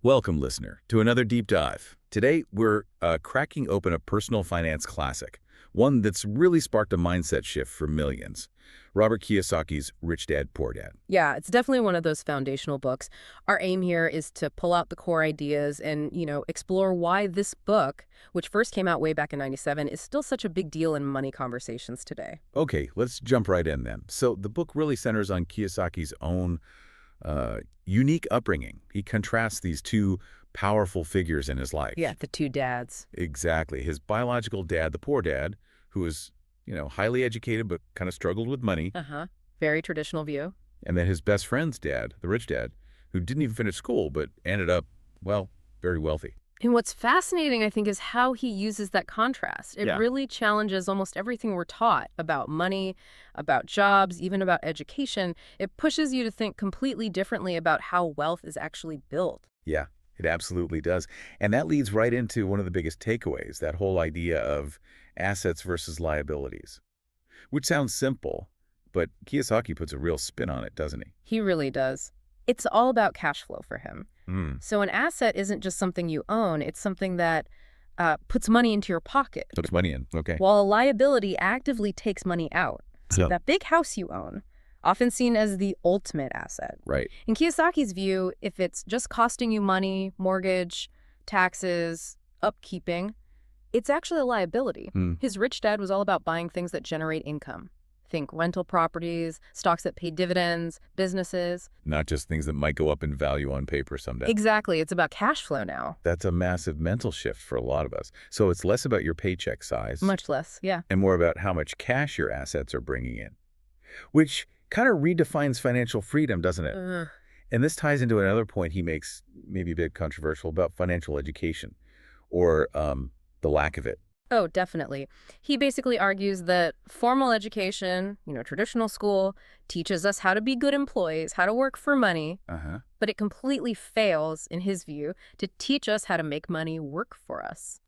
Welcome, listener, to another deep dive. Today, we're cracking open a personal finance classic, one that's really sparked a mindset shift for millions. Robert Kiyosaki's Rich Dad, Poor Dad. Yeah, it's definitely one of those foundational books. Our aim here is to pull out the core ideas and, explore why this book, which first came out way back in '97, is still such a big deal in money conversations today. Okay, let's jump right in then. So the book really centers on Kiyosaki's own unique upbringing. He contrasts these two powerful figures in his life. Yeah, the two dads. Exactly. His biological dad, the poor dad, who was, highly educated but kind of struggled with money. Uh-huh. Very traditional view. And then his best friend's dad, the rich dad, who didn't even finish school but ended up, well, very wealthy. And what's fascinating, I think, is how he uses that contrast. It Yeah. really challenges almost everything we're taught about money, about jobs, even about education. It pushes you to think completely differently about how wealth is actually built. Yeah, it absolutely does. And that leads right into one of the biggest takeaways, that whole idea of assets versus liabilities, which sounds simple, but Kiyosaki puts a real spin on it, doesn't he? He really does. It's all about cash flow for him. Mm. So an asset isn't just something you own, it's something that puts money into your pocket, So it's money in. Okay. while a liability actively takes money out. So, That big house you own, often seen as the ultimate asset. right. In Kiyosaki's view, if it's just costing you money, mortgage, taxes, upkeeping, it's actually a liability. Hmm. His rich dad was all about buying things that generate income. Think rental properties, stocks that pay dividends, businesses. Not just things that might go up in value on paper someday. Exactly. It's about cash flow now. That's a massive mental shift for a lot of us. So it's less about your paycheck size Much less, yeah. and more about how much cash your assets are bringing in, which kind of redefines financial freedom, doesn't it? Ugh. And this ties into another point he makes, maybe a bit controversial, about financial education or the lack of it. Oh, definitely. He basically argues that formal education, traditional school, teaches us how to be good employees, how to work for money, Uh-huh. but it completely fails, in his view, to teach us how to make money work for us.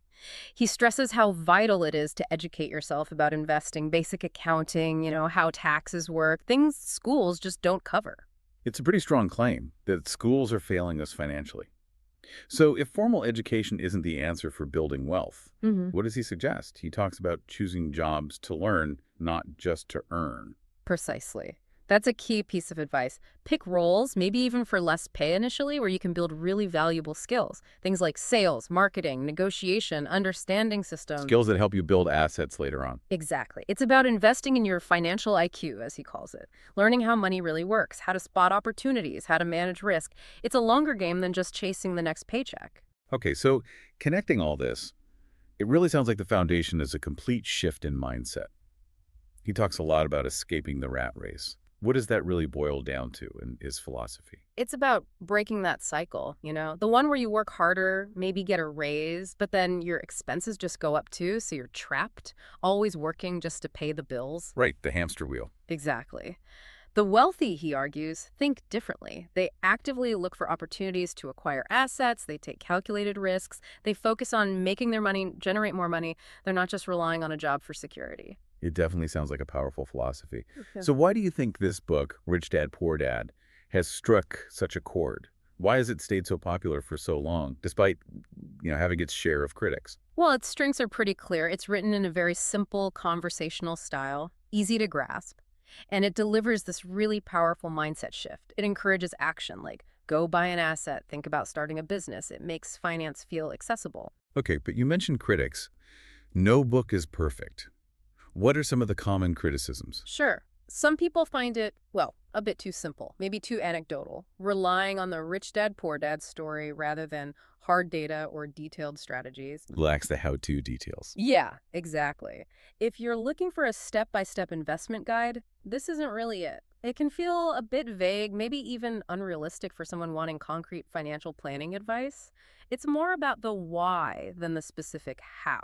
He stresses how vital it is to educate yourself about investing, basic accounting, how taxes work, things schools just don't cover. It's a pretty strong claim that schools are failing us financially. So if formal education isn't the answer for building wealth, what does he suggest? He talks about choosing jobs to learn, not just to earn. Precisely. That's a key piece of advice. Pick roles, maybe even for less pay initially, where you can build really valuable skills. Things like sales, marketing, negotiation, understanding systems. Skills that help you build assets later on. Exactly. It's about investing in your financial IQ, as he calls it. Learning how money really works, how to spot opportunities, how to manage risk. It's a longer game than just chasing the next paycheck. Okay, so connecting all this, it really sounds like the foundation is a complete shift in mindset. He talks a lot about escaping the rat race. What does that really boil down to in his philosophy? It's about breaking that cycle, the one where you work harder, maybe get a raise, but then your expenses just go up too, so you're trapped, always working just to pay the bills. Right, the hamster wheel. Exactly. The wealthy, he argues, think differently. They actively look for opportunities to acquire assets, they take calculated risks, they focus on making their money generate more money. They're not just relying on a job for security. It definitely sounds like a powerful philosophy. Yeah. So why do you think this book, Rich Dad, Poor Dad, has struck such a chord? Why has it stayed so popular for so long, despite, having its share of critics? Well, its strengths are pretty clear. It's written in a very simple conversational style, easy to grasp, and it delivers this really powerful mindset shift. It encourages action, like go buy an asset, think about starting a business. It makes finance feel accessible. Okay, but you mentioned critics. No book is perfect. What are some of the common criticisms? Sure. Some people find it, well, a bit too simple, maybe too anecdotal, relying on the rich dad, poor dad story rather than hard data or detailed strategies. Lacks the how-to details. Yeah, exactly. If you're looking for a step-by-step investment guide, this isn't really it. It can feel a bit vague, maybe even unrealistic for someone wanting concrete financial planning advice. It's more about the why than the specific how.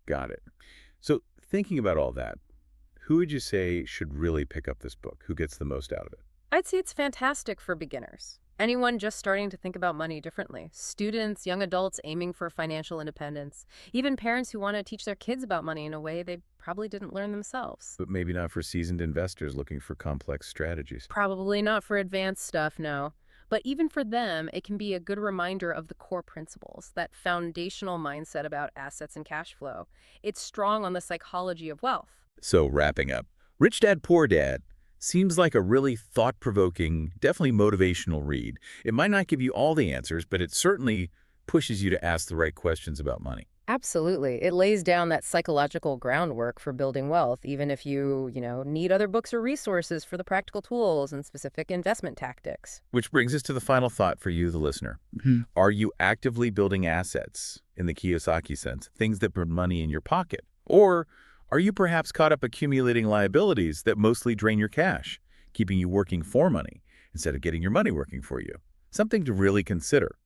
Got it. So thinking about all that, who would you say should really pick up this book? Who gets the most out of it? I'd say it's fantastic for beginners. Anyone just starting to think about money differently. Students, young adults aiming for financial independence. Even parents who want to teach their kids about money in a way they probably didn't learn themselves. But maybe not for seasoned investors looking for complex strategies. Probably not for advanced stuff, no. But even for them, it can be a good reminder of the core principles, that foundational mindset about assets and cash flow. It's strong on the psychology of wealth. So wrapping up, Rich Dad Poor Dad seems like a really thought-provoking, definitely motivational read. It might not give you all the answers, but it certainly pushes you to ask the right questions about money. Absolutely. It lays down that psychological groundwork for building wealth, even if you need other books or resources for the practical tools and specific investment tactics. Which brings us to the final thought for you, the listener. Are you actively building assets, in the kiyosaki sense, things that put money in your pocket? Or are you perhaps caught up accumulating liabilities that mostly drain your cash, keeping you working for money instead of getting your money working for you? Something to really consider.